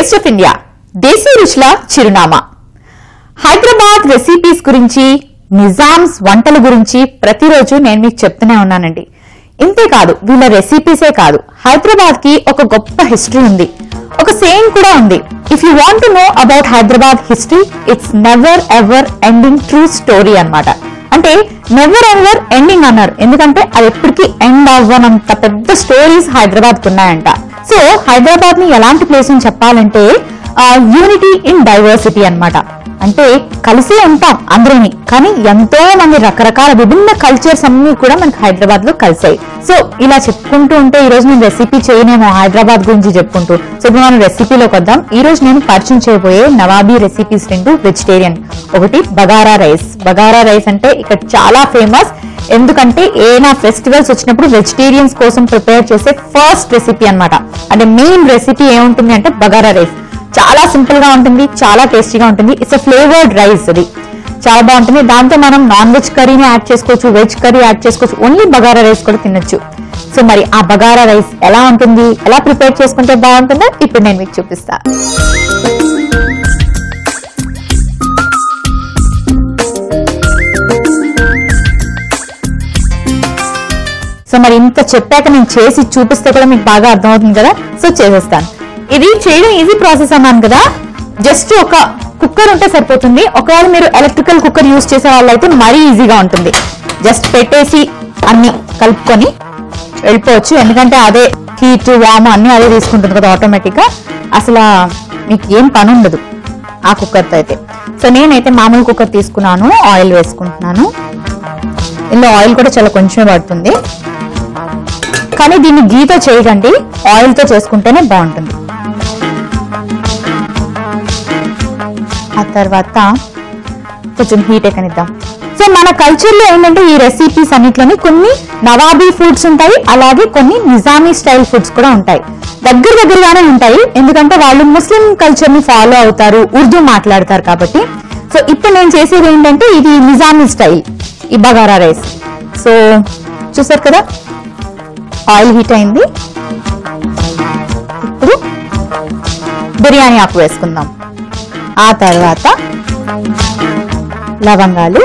Taste of India, దేశీ రుచుల చిరునామా. Hyderabad recipes గురించి, నిజామ్స్ వంటల గురించి ప్రతిరోజు నేను మీకు చెప్తూనే ఉన్నానండి. ఇంతేకాదు, వీళ్ళ రెసిపీసే కాదు, హైదరాబాద్ కి ఒక గొప్ప హిస్టరీ ఉంది. ఒక సేయింగ్ కూడా ఉంది, if you want to know about Hyderabad history, it's never ever ending true story అన్నమాట. అంటే నెవర్ ఎవర్ ఎండింగ్ అన్నారు, ఎందుకంటే అది ఎప్పటికీ ఎండ్ అవ్వనంత పెద్ద స్టోరీస్ హైదరాబాద్ కు ఉన్నాయంట. సో హైదరాబాద్ ని ఎలాంటి ప్లేస్ అని చెప్పాలంటే యూనిటీ ఇన్ డైవర్సిటీ అన్నమాట. అంటే కలిసే ఉంటాం అందరినీ, కానీ ఎంతో మంది రకరకాల విభిన్న కల్చర్స్ అన్ని కూడా మనకి హైదరాబాద్ లో కలిసాయి. సో ఇలా చెప్పుకుంటూ ఉంటే ఈ రోజు నేను రెసిపీ చేయనేమో హైదరాబాద్ గురించి చెప్పుకుంటూ. సో ఇప్పుడు మనం రెసిపీలోకి వద్దాం. ఈ రోజు నేను పరిచయం చేయబోయే నవాబీ రెసిపీస్ 2 వెజిటేరియన్. ఒకటి బగారా రైస్. బగారా రైస్ అంటే ఇక్కడ చాలా ఫేమస్, ఎందుకంటే ఏనా ఫెస్టివల్స్ వచ్చినప్పుడు వెజిటేరియన్స్ కోసం ప్రిపేర్ చేసే ఫస్ట్ రెసిపీ అన్నమాట. అంటే మెయిన్ రెసిపీ ఏముంటుంది అంటే బగారా రైస్. చాలా సింపుల్ గా ఉంటుంది, చాలా టేస్టీగా ఉంటుంది. ఇట్స్ ఎ ఫ్లేవర్డ్ రైస్, అది చాలా బాగుంటుంది. దాంతో మనం నాన్ వెజ్ కర్రీని యాడ్ చేసుకోవచ్చు, వెజ్ కర్రీ యాడ్ చేసుకోవచ్చు, ఓన్లీ బగారా రైస్ కూడా తినొచ్చు. సో మరి ఆ బగారా రైస్ ఎలా ఉంటుంది, ఎలా ప్రిపేర్ చేసుకుంటే బాగుంటుందో ఇప్పుడు నేను మీకు చూపిస్తా. సో మరి ఇంత చెప్పాక నేను చేసి చూపిస్తే కూడా మీకు బాగా అర్థమవుతుంది కదా. సో చేసేస్తాను. ఇది చేయడం ఈజీ ప్రాసెస్ అన్నాను కదా. జస్ట్ ఒక కుక్కర్ ఉంటే సరిపోతుంది. ఒకవేళ మీరు ఎలక్ట్రికల్ కుక్కర్ యూజ్ చేసే వాళ్ళైతే మరీ ఈజీగా ఉంటుంది. జస్ట్ పెట్టేసి అన్ని కలుపుకొని వెళ్ళిపోవచ్చు, ఎందుకంటే అదే హీట్ వామ్ అన్ని అదే తీసుకుంటుంది కదా ఆటోమేటిక్ గా. అసలు మీకు ఏం పని ఉండదు ఆ కుక్కర్తో అయితే. సో నేనైతే మామూలు కుక్కర్ తీసుకున్నాను, ఆయిల్ వేసుకుంటున్నాను. ఇందులో ఆయిల్ కూడా చాలా కొంచెమే పడుతుంది, కానీ దీన్ని గీతో చేయకండి, ఆయిల్ తో చేసుకుంటేనే బాగుంటుంది. ఆ తర్వాత కొంచెం హీట్ ఎక్కనిద్దాం. సో మన కల్చర్ లో ఏంటంటే ఈ రెసిపీస్ అన్నిట్లోని కొన్ని నవాబీ ఫుడ్స్ ఉంటాయి, అలాగే కొన్ని నిజామీ స్టైల్ ఫుడ్స్ కూడా ఉంటాయి. దగ్గరగానే ఉంటాయి, ఎందుకంటే వాళ్ళు ముస్లిం కల్చర్ ని ఫాలో అవుతారు, ఉర్దూ మాట్లాడతారు కాబట్టి. సో ఇప్పుడు నేను చేసేది ఏంటంటే ఇది నిజామీ స్టైల్, ఈ బగారా రైస్. సో చూసారు కదా, ఆయిల్ హీట్ అయింది. ఇప్పుడు బిర్యానీ ఆకు వేసుకుందాం. ఆ తర్వాత లవంగాలు,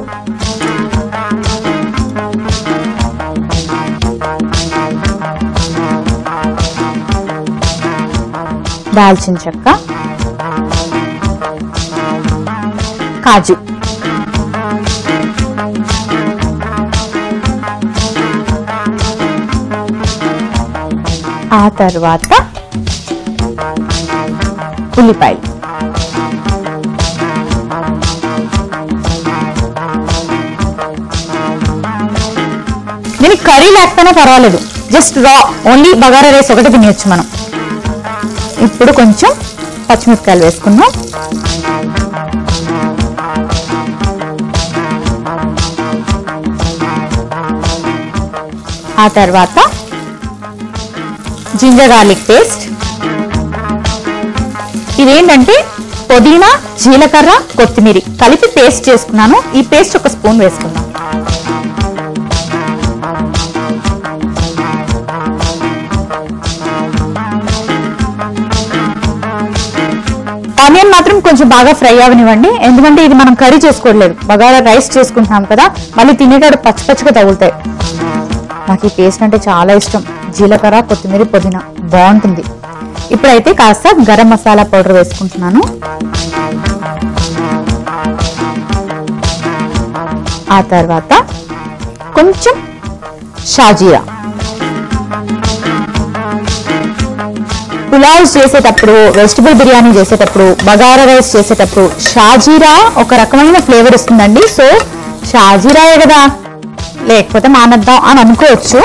దాల్చిన చెక్క, కాజు, ఆ తర్వాత ఉల్లిపాయలు. దీనికి కర్రీ లేకపోయినా పర్వాలేదు, జస్ట్ రా ఓన్లీ బగారా రైస్ ఒకటి తినేయచ్చు మనం. ఇప్పుడు కొంచెం పచ్చిమిరపకాయలు వేసుకున్నాం. ఆ తర్వాత జింజర్ గార్లిక్ పేస్ట్. ఇదేంటంటే పుదీనా, జీలకర్ర, కొత్తిమీర కలిపి పేస్ట్ చేసుకున్నాను. ఈ పేస్ట్ ఒక స్పూన్ వేసుకున్నాం. ఆనియన్ మాత్రం కొంచెం బాగా ఫ్రై అవనివ్వండి, ఎందుకంటే ఇది మనం కర్రీ చేసుకోవట్లేదు, బగారా రైస్ చేసుకుంటున్నాం కదా, మళ్ళీ తినేటాడు పచ్చిగా తగులుతాయి. నాకు ఈ పేస్ట్ అంటే చాలా ఇష్టం. జీలకర్ర, కొత్తిమీర, పుదీనా బాగుంటుంది. ఇప్పుడైతే కాస్త గరం మసాలా పౌడర్ వేసుకుంటున్నాను. ఆ తర్వాత కొంచెం షాజీరా. పులావ్స్ చేసేటప్పుడు, వెజిటబుల్ బిర్యానీ చేసేటప్పుడు, బగారా రైస్ చేసేటప్పుడు షాజీరా ఒక రకమైన ఫ్లేవర్ ఇస్తుందండి. సో షాజీరాయే కదా, లేకపోతే మానేద్దాం అని అనుకోవచ్చు.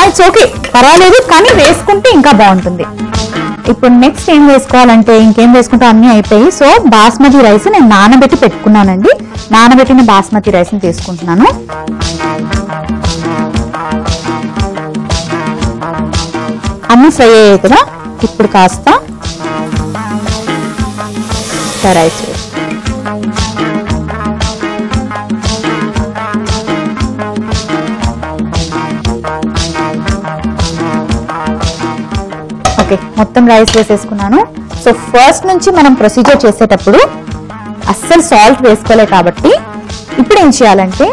ఇట్స్ ఓకే, పర్వాలేదు, కానీ వేసుకుంటే ఇంకా బాగుంటుంది. ఇప్పుడు నెక్స్ట్ ఏం వేసుకోవాలంటే, ఇంకేం వేసుకుంటే అన్ని అయిపోయి. సో బాస్మతి రైస్ నేను నానబెట్టి పెట్టుకున్నానండి. నానబెట్టిన బాస్మతి రైస్ ని తీసుకుంటున్నాను. అన్ని ఫ్రై అయ్యాయి కదా, ఇప్పుడు కాస్త రైస్ ఓకే, మొత్తం రైస్ వేసేసుకున్నాను. సో ఫస్ట్ నుంచి మనం ప్రొసీజర్ చేసేటప్పుడు అస్సలు సాల్ట్ వేసుకోలే కాబట్టి ఇప్పుడు ఏం చేయాలంటే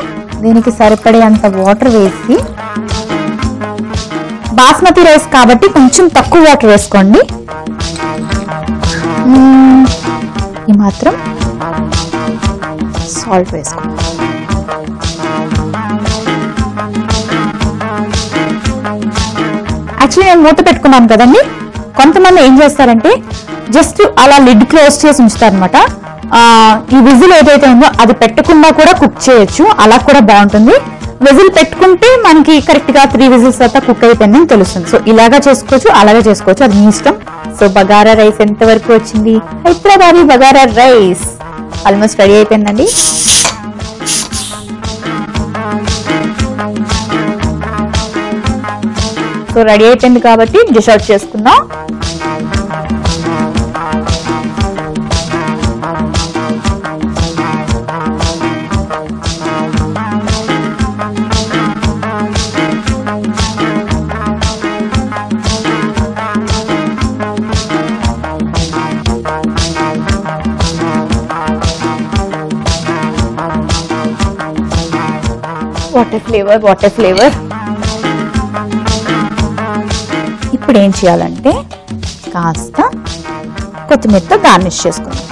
దీనికి సరిపడే అంత వాటర్ వేసి, బాస్మతి రైస్ కాబట్టి కొంచెం తక్కువ వాటర్ వేసుకోండి. ఈ మాత్రం సాల్ట్ వేసుకోండి. యాక్చువల్లీ నేను మూత పెట్టుకున్నాను కదండి. కొంతమంది ఏం చేస్తారంటే జస్ట్ అలా లిడ్ క్లోజ్ చేసి ఉంచుతారు అనమాట. ఈ విజిల్ ఏదైతే ఉందో అది పెట్టకుండా కూడా కుక్ చేయొచ్చు, అలా కూడా బాగుంటుంది. విజిల్ పెట్టుకుంటే మనకి కరెక్ట్ గా 3 విజిల్స్ తర్వాత కుక్ అయిపోయిందని తెలుస్తుంది. సో ఇలాగా చేసుకోవచ్చు, అలాగే చేసుకోవచ్చు, అది మీ ఇష్టం. సో బగారా రైస్ ఎంత వరకు వచ్చింది? Hyderabadi bagara rice almost ready అయిపోయిందండి. సో రెడీ అయిపోయింది కాబట్టి డిష్ అవుట్ చేసుకుందాం. What a flavour. ఇప్పుడు ఏం చేయాలంటే కాస్త కొత్తిమీరతో గార్నిష్ చేసుకుందాం.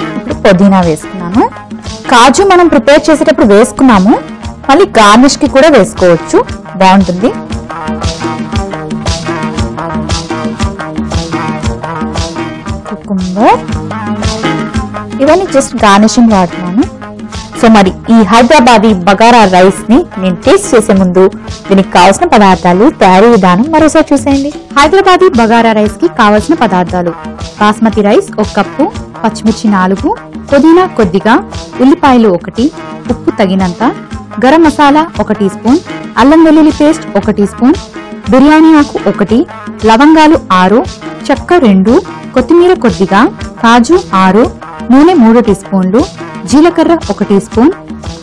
ఇప్పుడు పుదీనా వేసుకున్నాను. కాజు మనం ప్రిపేర్ చేసేటప్పుడు వేసుకున్నాము, మళ్ళీ గార్నిష్ కి కూడా వేసుకోవచ్చు, బాగుంటుంది. కుకుంబర్, ఇవన్నీ జస్ట్ గార్నిషింగ్ వాడుతున్నాను. సో మరి ఈ హైదరాబాదీ బగారా రైస్ ని నేను టేస్ట్ చేసే ముందు దీనికి కావాల్సిన పదార్థాలు, తయారీ విధానం మరోసారి చూసేయండి. హైదరాబాదీ బగారా రైస్ కి కావాల్సిన పదార్థాలు: బాస్మతి రైస్ 1 కప్పు, పచ్చిమిర్చి 4, పుదీనా కొద్దిగా, ఉల్లిపాయలు 1, ఉప్పు తగినంత, గరం మసాలా 1 టీ స్పూన్, అల్లం వెల్లుల్లి పేస్ట్ 1 టీ స్పూన్, బిర్యానీ ఆకు 1, లవంగాలు 6, చెక్క 2, కొత్తిమీర కొద్దిగా, కాజు 6, నూనె 3 టీ స్పూన్లు, జీలకర్ర 1 teaspoon.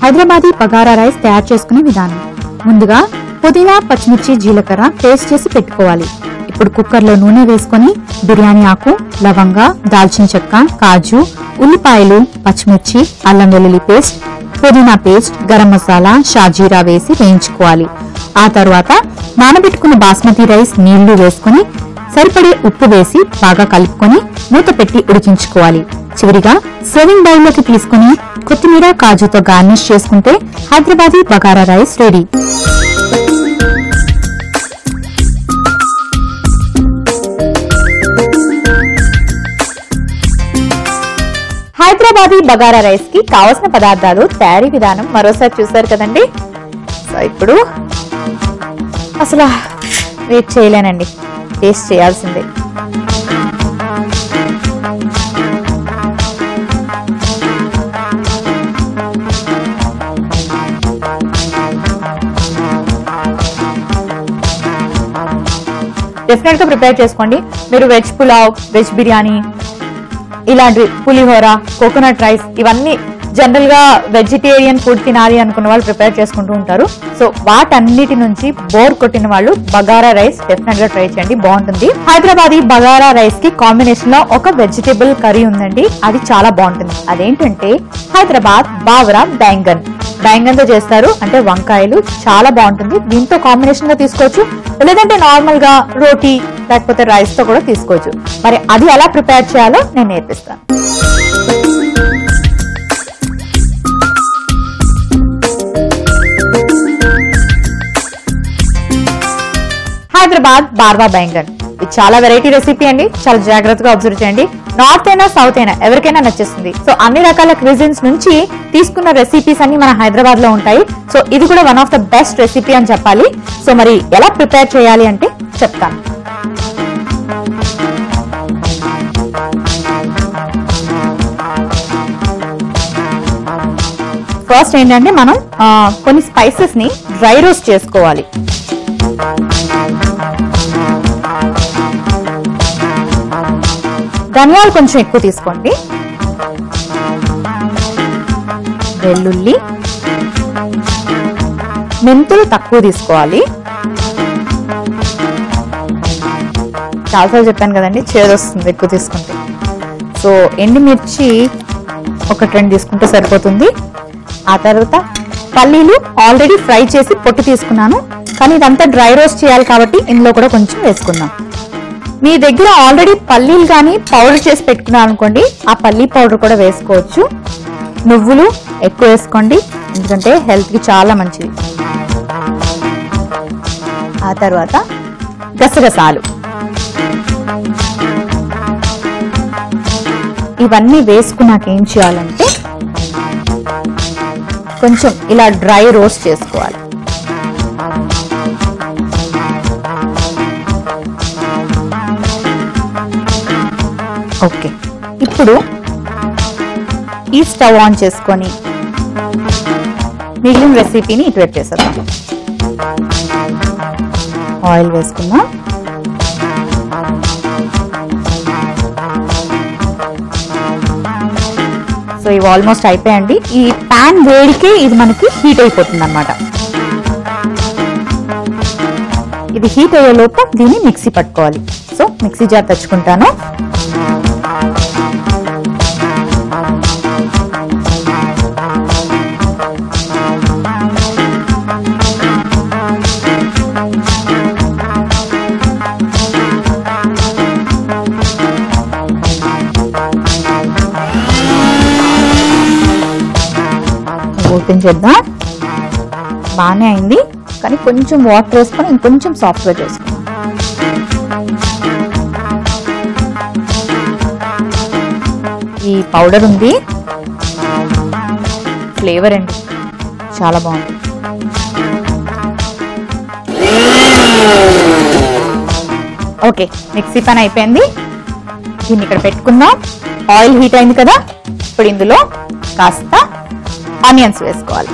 Hyderabadi bagara rice తయారు చేసుకునే విధానం: ముందుగా పుదీనా, పచ్చిమిర్చి, జీలకర్ర పేస్ట్ చేసి పెట్టుకోవాలి. ఇప్పుడు కుక్కర్లో నూనె వేసుకొని బిర్యానీ ఆకు, లవంగా, దాల్చిన చెక్క, కాజు, ఉల్లిపాయలు, పచ్చిమిర్చి, అల్లం వెల్లుల్లి పేస్ట్, పుదీనా పేస్ట్, గరం మసాలా, షాజీరా వేసి వేయించుకోవాలి. ఆ తర్వాత నానబెట్టుకున్న బాస్మతి రైస్ నీళ్లు వేసుకొని సరిపడే ఉప్పు వేసి బాగా కలుపుకొని మూత పెట్టి ఉడికించుకోవాలి. చివరిగా సర్వింగ్ బౌల్ లోకి తీసుకుని కొత్తిమీర, కాజుతో గార్నిష్ చేసుకుంటే Hyderabadi bagara rice ready. Hyderabadi bagara rice కి కావలసిన పదార్థాలు, తయారీ విధానం మరోసారి చూసారు కదండి. సో ఇప్పుడు అసలు వెయిట్ చేయలేనండి, టేస్ట్ చేయాల్సిందే. డెఫినెట్ గా ప్రిపేర్ చేసుకోండి. మీరు వెజ్ పులావ్, వెజ్ బిర్యానీ, ఇలాంటి పులిహోర, కోకోనట్ రైస్, ఇవన్నీ జనరల్ గా వెజిటేరియన్ ఫుడ్ తినాలి అనుకున్న వాళ్ళు ప్రిపేర్ చేసుకుంటూ ఉంటారు. సో వాటన్నిటి నుంచి బోర్ కొట్టిన వాళ్ళు బగారా రైస్ డెఫినెట్ గా ట్రై చేయండి, బాగుంటుంది. హైదరాబాదీ బగారా రైస్ కి కాంబినేషన్ లో ఒక వెజిటేబుల్ కర్రీ ఉందండి, అది చాలా బాగుంటుంది. అదేంటంటే హైదరాబాద్ బావరా బెంగన్. బెంగన్ తో చేస్తారు, అంటే వంకాయలు, చాలా బాగుంటుంది. దీంతో కాంబినేషన్ గా తీసుకోవచ్చు, లేదంటే నార్మల్ గా రోటీ లేకపోతే రైస్ తో కూడా తీసుకోవచ్చు. మరి అది ఎలా ప్రిపేర్ చేయాలో నేను నేర్పిస్తాను. హైదరాబాద్ బార్వా బెంగన్, ఇది చాలా వెరైటీ రెసిపీ అండి, చాలా జాగ్రత్తగా అబ్జర్వ్ చేయండి. నార్త్ అయినా సౌత్ అయినా ఎవరికైనా నచ్చేస్తుంది. సో అన్ని రకాల క్విజిన్స్ నుంచి తీసుకున్న రెసిపీస్ అన్ని మన హైదరాబాద్ లో ఉంటాయి. సో ఇది కూడా one of the best recipe అని చెప్పాలి. సో మరి ఎలా ప్రిపేర్ చేయాలి అంటే చెప్తాను. ఫస్ట్ ఏంటంటే మనం కొన్ని స్పైసెస్ ని డ్రై రోస్ట్ చేసుకోవాలి. ధనియాలు కొంచెం ఎక్కువ తీసుకోండి, వెల్లుల్లి, మెంతులు తక్కువ తీసుకోవాలి. చాలాసార్లు చెప్పాను కదండి, చేదు వస్తుంది ఎక్కువ తీసుకుంటే. సో ఎండుమిర్చి ఒక 2 తీసుకుంటే సరిపోతుంది. ఆ తర్వాత పల్లీలు ఆల్రెడీ ఫ్రై చేసి పొట్టు తీసుకున్నాను, కానీ ఇదంతా డ్రై రోస్ట్ చేయాలి కాబట్టి ఇందులో కూడా కొంచెం వేసుకుందాం. మీ దగ్గర ఆల్రెడీ పల్లీలు కానీ పౌడర్ చేసి పెట్టుకున్నాను అనుకోండి, ఆ పల్లీ పౌడర్ కూడా వేసుకోవచ్చు. నువ్వులు ఎక్కువ వేసుకోండి, ఎందుకంటే హెల్త్కి చాలా మంచిది. ఆ తర్వాత గసగసాలు, ఇవన్నీ వేసుకున్నాక ఏం చేయాలంటే కొంచెం ఇలా డ్రై రోస్ట్ చేసుకోవాలి. ఓకే, ఇప్పుడు ఈ స్టవ్ ఆన్ చేసుకొని మిగిలిన రెసిపీని ఇటు పెట్టేసేద్దాం. ఆయిల్ వేసుకుందాం. సో ఇవి ఆల్మోస్ట్ అయిపోయాయండి. ఈ ప్యాన్ వేడికే ఇది మనకి హీట్ అయిపోతుంది అన్నమాట. ఇది హీట్ అయ్యే లోపు దీన్ని మిక్సీ పట్టుకోవాలి. సో మిక్సీ జార్ తెచ్చుకుంటాను. ఓపెన్ చేద్దాం. బాగానే అయింది, కానీ కొంచెం వాటర్ వేసుకొని ఇంకొంచెం సాఫ్ట్గా చేసుకున్నాం. ఈ పౌడర్ ఉంది, ఫ్లేవర్ అండి చాలా బాగుంది. ఓకే, మిక్సీ పని అయిపోయింది. దీన్ని ఇక్కడ పెట్టుకుందాం. ఆయిల్ హీట్ అయింది కదా, ఇప్పుడు ఇందులో కాస్త ఆనియన్స్ వేసుకోవాలి.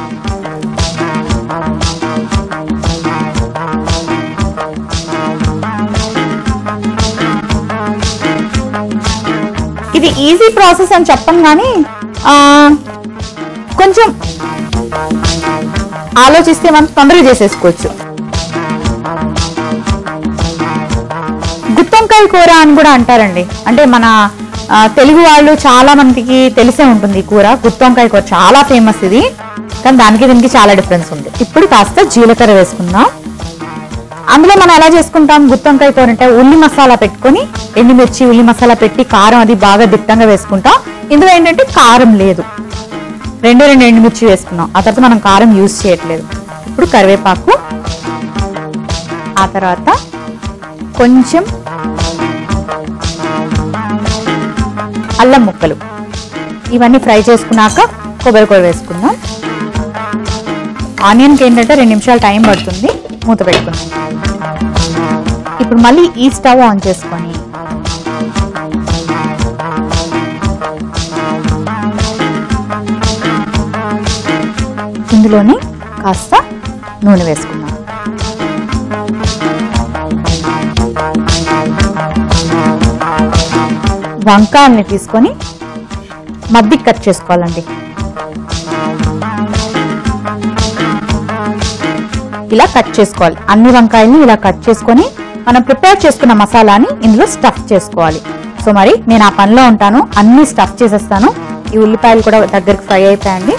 ఇది ఈజీ ప్రాసెస్ అని చెప్పం కానీ కొంచెం ఆలోచిస్తే మనం తొందరగా చేసేసుకోవచ్చు. గుత్తొంకాయ కూర అని కూడా అంటారండి. అంటే మన తెలుగు వాళ్ళు చాలా మందికి తెలిసే ఉంటుంది ఈ కూర. గుత్తొంకాయ కూర చాలా ఫేమస్ ఇది, కానీ దానికి దీనికి చాలా డిఫరెన్స్ ఉంది. ఇప్పుడు కాస్త జీలకర్ర వేసుకుందాం. అందులో మనం ఎలా చేసుకుంటాం గుత్తొంకాయ కూర అంటే ఉల్లి మసాలా పెట్టుకొని, ఎండుమిర్చి ఉల్లి మసాలా పెట్టి కారం అది బాగా దిట్టంగా వేసుకుంటాం. ఇందులో ఏంటంటే కారం లేదు, 2 ఎండుమిర్చి వేసుకున్నాం. ఆ తర్వాత మనం కారం యూజ్ చేయట్లేదు. ఇప్పుడు కరివేపాకు, ఆ తర్వాత కొంచెం అల్లం ముక్కలు, ఇవన్నీ ఫ్రై చేసుకున్నాక కొబ్బరి కూర వేసుకుందాం. ఆనియన్కి ఏంటంటే 2 నిమిషాలు టైం పడుతుంది. మూత పెట్టుకుందాం. ఇప్పుడు మళ్ళీ ఈ స్టవ్ ఆన్ చేసుకొని ఇందులోని కాస్త నూనె వేసుకుందాం. వంకాయల్ని తీసుకొని మధ్యకి కట్ చేసుకోవాలండి. ఇలా కట్ చేసుకోవాలి. అన్ని వంకాయల్ని ఇలా కట్ చేసుకొని మనం ప్రిపేర్ చేసుకున్న మసాలాని ఇందులో స్టఫ్ చేసుకోవాలి. సో మరి నేను ఆ పనిలో ఉంటాను, అన్ని స్టఫ్ చేసేస్తాను. ఈ ఉల్లిపాయలు కూడా దగ్గరికి ఫ్రై అయిపోయాయండి.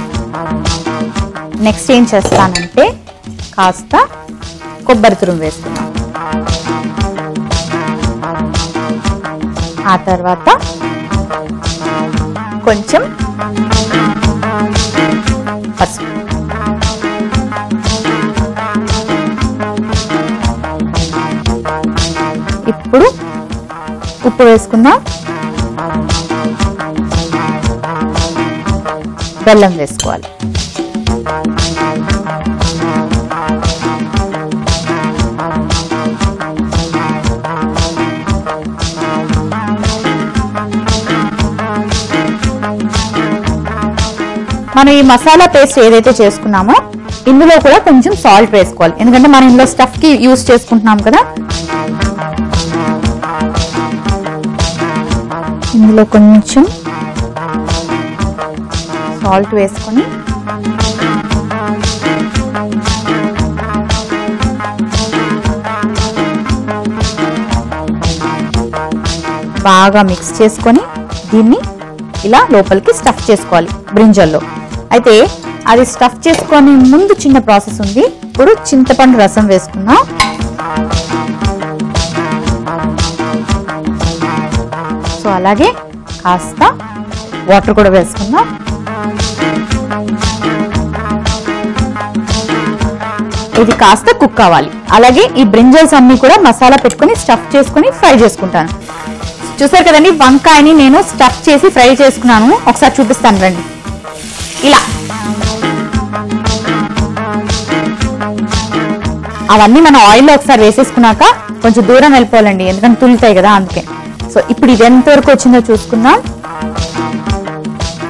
నెక్స్ట్ ఏం చేస్తానంటే కాస్త కొబ్బరి తురుము వేసుకున్నాం. ఆ తర్వాత కొంచెం పసుపు, ఇప్పుడు ఉప్పు వేసుకుందాం. బెల్లం వేసుకోవాలి. మనం ఈ మసాలా పేస్ట్ ఏదైతే చేసుకున్నామో ఇందులో కూడా కొంచెం సాల్ట్ వేసుకోవాలి, ఎందుకంటే మనం ఇందులో స్టఫ్ కి యూజ్ చేసుకుంటున్నాం కదా. ఇందులో కొంచెం సాల్ట్ వేసుకొని బాగా మిక్స్ చేసుకొని దీన్ని ఇలా లోపలికి స్టఫ్ చేసుకోవాలి బ్రింజల్లో. అయితే అది స్టఫ్ చేసుకొని ముందు చిన్న ప్రాసెస్ ఉంది. ఇప్పుడు చింతపండు రసం వేసుకుందాం. సో అలాగే కాస్త వాటర్ కూడా వేసుకుందాం. ఇది కాస్త కుక్ కావాలి. అలాగే ఈ బ్రింజల్స్ అన్ని కూడా మసాలా పెట్టుకొని స్టఫ్ చేసుకొని ఫ్రై చేసుకుంటాను. చూసారు కదండి, వంకాయని నేను స్టఫ్ చేసి ఫ్రై చేసుకున్నాను. ఒకసారి చూపిస్తాను రండి. ఇలా అవన్నీ మనం ఆయిల్లో ఒకసారి వేసేసుకున్నాక కొంచెం దూరం వెళ్ళిపోవాలండి, ఎందుకంటే తులుతాయి కదా, అందుకే. సో ఇప్పుడు ఇది ఎంతవరకు వచ్చిందో చూసుకుందాం.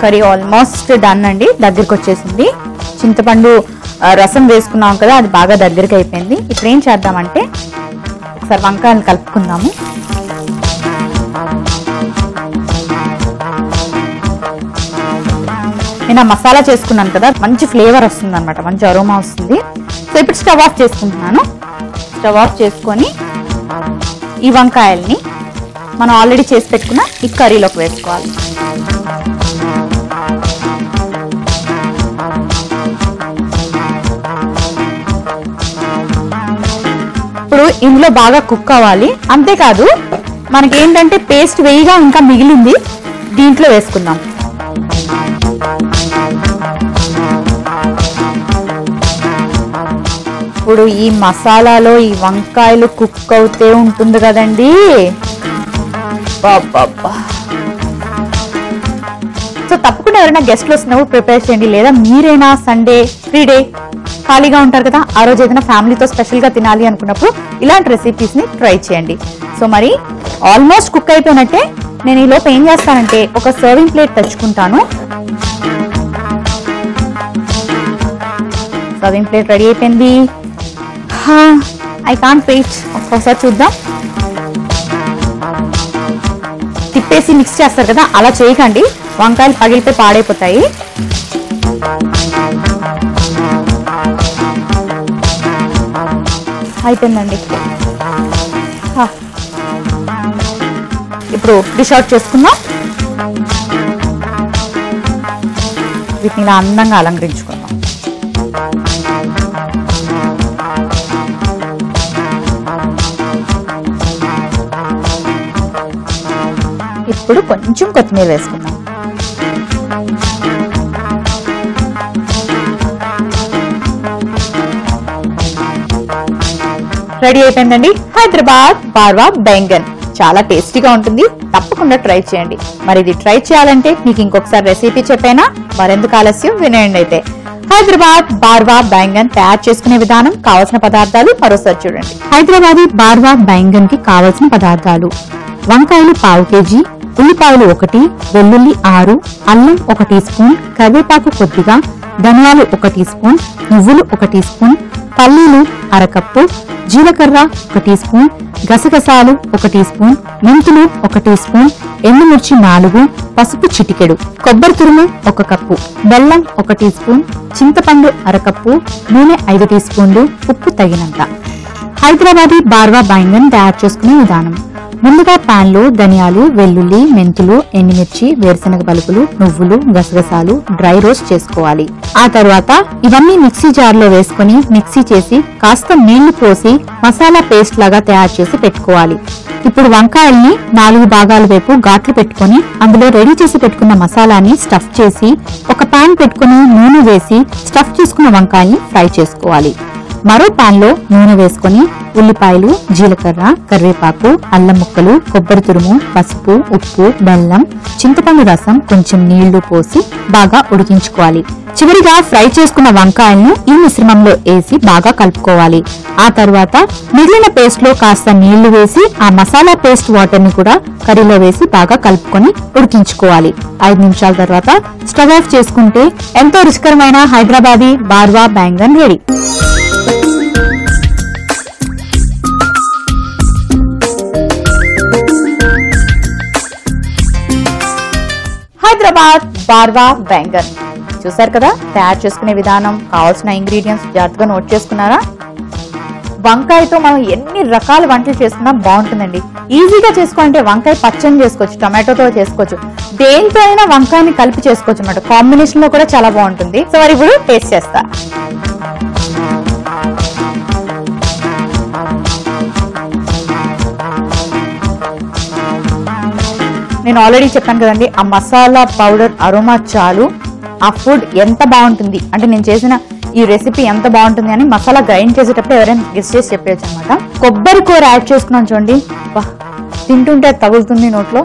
కర్రీ ఆల్మోస్ట్ డన్ అండి, దగ్గరికి వచ్చేసింది. చింతపండు రసం వేసుకున్నాం కదా, అది బాగా దగ్గరికి అయిపోయింది. ఇప్పుడు ఏం చేద్దామంటే ఒకసారి వంకాయలు కలుపుకుందాము. నేను మసాలా చేసుకున్నాను కదా, మంచి ఫ్లేవర్ వస్తుంది అనమాట, మంచి అరోమా వస్తుంది. సో ఇప్పుడు స్టవ్ ఆఫ్ చేసుకుంటున్నాను. స్టవ్ ఆఫ్ చేసుకొని ఈ వంకాయల్ని మనం ఆల్రెడీ చేసి పెట్టుకున్న ఈ కర్రీలోకి వేసుకోవాలి. ఇప్పుడు ఇందులో బాగా కుక్ అవ్వాలి. అంతేకాదు మనకి ఏంటంటే పేస్ట్ వేయిగా ఇంకా మిగిలింది, దీంట్లో వేసుకుందాం. ఇప్పుడు ఈ మసాలాలో ఈ వంకాయలు కుక్ అవుతే ఉంటుంది కదండి. సో తప్పకుండా ఎవరైనా గెస్ట్లు వస్తున్నప్పుడు ప్రిపేర్ చేయండి. లేదా మీరైనా సండే ఫ్రీ డే ఖాళీగా ఉంటారు కదా, ఆ రోజు ఏదైనా ఫ్యామిలీతో స్పెషల్ గా తినాలి అనుకున్నప్పుడు ఇలాంటి రెసిపీస్ ని ట్రై చేయండి. సో మరి ఆల్మోస్ట్ కుక్ అయిపోయినట్టే. నేను ఈ లోపు ఏం చేస్తానంటే ఒక సర్వింగ్ ప్లేట్ తెచ్చుకుంటాను. సర్వింగ్ ప్లేట్ రెడీ అయిపోయింది. I can't wait. ఒకసారి చూద్దాం. తిప్పేసి మిక్స్ చేస్తారు కదా, అలా చేయకండి, వంకాయలు పగిలిపోయి పాడైపోతాయి. అయిపోయిందండి. ఇప్పుడు డిష్ అవుట్ చేసుకుందాం. వీటిని ఇలా అందంగా అలంకరించుకుందాం. ఇప్పుడు కొంచెం కొత్తిమీర వేసుకుందాం. రెడీ అయిపోయిందండి హైదరాబాద్ బార్వా బెంగన్. చాలా టేస్టీగా ఉంటుంది, తప్పకుండా ట్రై చేయండి. మరి ఇది ట్రై చేయాలంటే మీకు ఇంకొకసారి రెసిపీ చెప్పేనా, మరెందుకు ఆలస్యం, వినేయండి. అయితే హైదరాబాద్ బార్వా బెంగన్ తయారు చేసుకునే విధానం, కావలసిన పదార్థాలు మరోసారి చూడండి. హైదరాబాదీ బార్వా బెంగన్ కి కావలసిన పదార్థాలు: వంకాయలు 1/2 kg, ఉల్లిపాయలు 1, వెల్లుల్లి 6, అల్లం 1 టీ స్పూన్, కరివేపాకు కొద్దిగా, ధనియాలు 1 టీ స్పూన్, నువ్వులు 1 టీ స్పూన్, పల్లీలు 1/2 కప్పు, జీలకర్ర 1 టీ స్పూన్, గసగసాలు 1 టీ స్పూన్, మెంతులు 1 టీ స్పూన్, ఎండుమిర్చి 4, పసుపు చిటికెడు, కొబ్బరి తురుము 1 కప్పు, బెల్లం 1 టీ స్పూన్, చింతపండు 1/2 కప్పు, నూనె 5 టీ స్పూన్లు, ఉప్పు తగినంత. హైదరాబాదీ బార్వా బెంగన్ తయారు చేసుకునే విధానం: ముందుగా పాన్ లో ధనియాలు, వెల్లుల్లి, మెంతులు, ఎండుమిర్చి, వేరుశనగ పలుకులు, నువ్వులు, గసగసాలు డ్రై రోస్ట్ చేసుకోవాలి. ఆ తర్వాత ఇవన్నీ మిక్సీ జార్ లో వేసుకుని మిక్సీ చేసి కాస్త నీళ్లు పోసి మసాలా పేస్ట్ లాగా తయారు చేసి పెట్టుకోవాలి. ఇప్పుడు వంకాయల్ని 4 భాగాల వైపు ఘాట్లు పెట్టుకుని అందులో రెడీ చేసి పెట్టుకున్న మసాలాని స్టఫ్ చేసి ఒక పాన్ పెట్టుకుని నూనె వేసి స్టఫ్ చేసుకున్న వంకాయల్ని ఫ్రై చేసుకోవాలి. మరో పాన్ లో నూనె వేసుకుని ఉల్లిపాయలు, జీలకర్ర, కరివేపాకు, అల్లం ముక్కలు, కొబ్బరి తురుము, పసుపు, ఉప్పు, బెల్లం, చింతపండు రసం, కొంచెం నీళ్లు పోసి బాగా ఉడికించుకోవాలి. చివరిగా ఫ్రై చేసుకున్న వంకాయలను ఈ మిశ్రమంలో వేసి బాగా కలుపుకోవాలి. ఆ తర్వాత మిగిలిన పేస్ట్ లో కాస్త నీళ్లు వేసి ఆ మసాలా పేస్ట్ వాటర్ ని కూడా కర్రీలో వేసి బాగా కలుపుకొని ఉడికించుకోవాలి. 5 నిమిషాల తర్వాత స్టవ్ ఆఫ్ చేసుకుంటే ఎంతో రుచికరమైన హైదరాబాదీ బార్వా బెంగన్ రెడీ. హైదరాబాద్ బార్వా బెంగన్ చూసారు కదా. తయారు చేసుకునే విధానం, కావాల్సిన ఇంగ్రీడియంట్స్ జాగ్రత్తగా నోట్ చేసుకున్నారా? వంకాయతో మనం ఎన్ని రకాల వంటలు చేసుకున్నా బాగుంటుందండి. ఈజీగా చేసుకోవాలంటే వంకాయ పచ్చడి చేసుకోవచ్చు, టొమాటోతో చేసుకోవచ్చు, దేంతో అయినా వంకాయని కలిపి చేసుకోవచ్చు అన్నమాట. కాంబినేషన్ లో కూడా చాలా బాగుంటుంది. సో మరి ఇప్పుడు టేస్ట్ చేస్తా. నేను ఆల్రెడీ చెప్పాను కదండి, ఆ మసాలా పౌడర్ అరోమా చాలు, ఆ ఫుడ్ ఎంత బాగుంటుంది అంటే నేను చేసిన ఈ రెసిపీ ఎంత బాగుంటుంది అని మసాలా గ్రైండ్ చేసేటప్పుడు ఎవరైనా గెస్ట్ చేసి చెప్పేయచ్చు అనమాట. కొబ్బరి కూర యాడ్ చేసుకున్నాను చూడండి, తింటుంటే తగులుతుంది నోట్లో.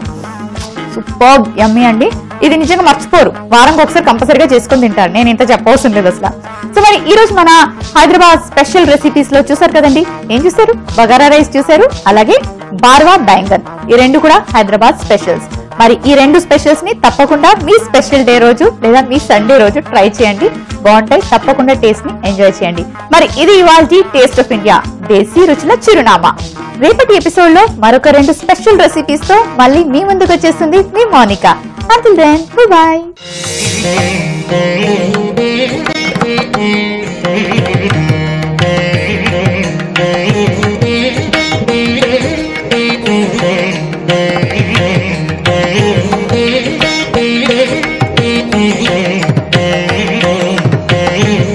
సూపర్ యమ్మీ అండి. ఇది నిజంగా మర్చిపోరు, వారానికి ఒకసారి కంపల్సరీగా చేసుకుని తింటారు. నేను ఇంత చెప్పవలసిన లేదు అసలు. సో మరి ఈ రోజు మన హైదరాబాద్ స్పెషల్ రెసిపీస్ లో చూసారు కదండి, ఏం చూసారు? బగారా రైస్ చూసారు, అలాగే బార్వా బ్యాంగన్, ఈ రెండు కూడా హైదరాబాద్ స్పెషల్స్. మరి ఈ రెండు స్పెషల్స్ ని తప్పకుండా మీ స్పెషల్ డే రోజు లేదా మీ సండే రోజు ట్రై చేయండి, బాగుంటాయి. తప్పకుండా టేస్ట్ ని ఎంజాయ్ చేయండి. మరి ఇది ఇవాల్టి టేస్ట్ ఆఫ్ ఇండియా దేశీ రుచుల చిరునామా. రేపటి ఎపిసోడ్ లో మరొక 2 స్పెషల్ రెసిపీస్ తో మళ్ళీ మీ ముందుకు వచ్చేస్తుంది మీ Monika. Until then, bye bye.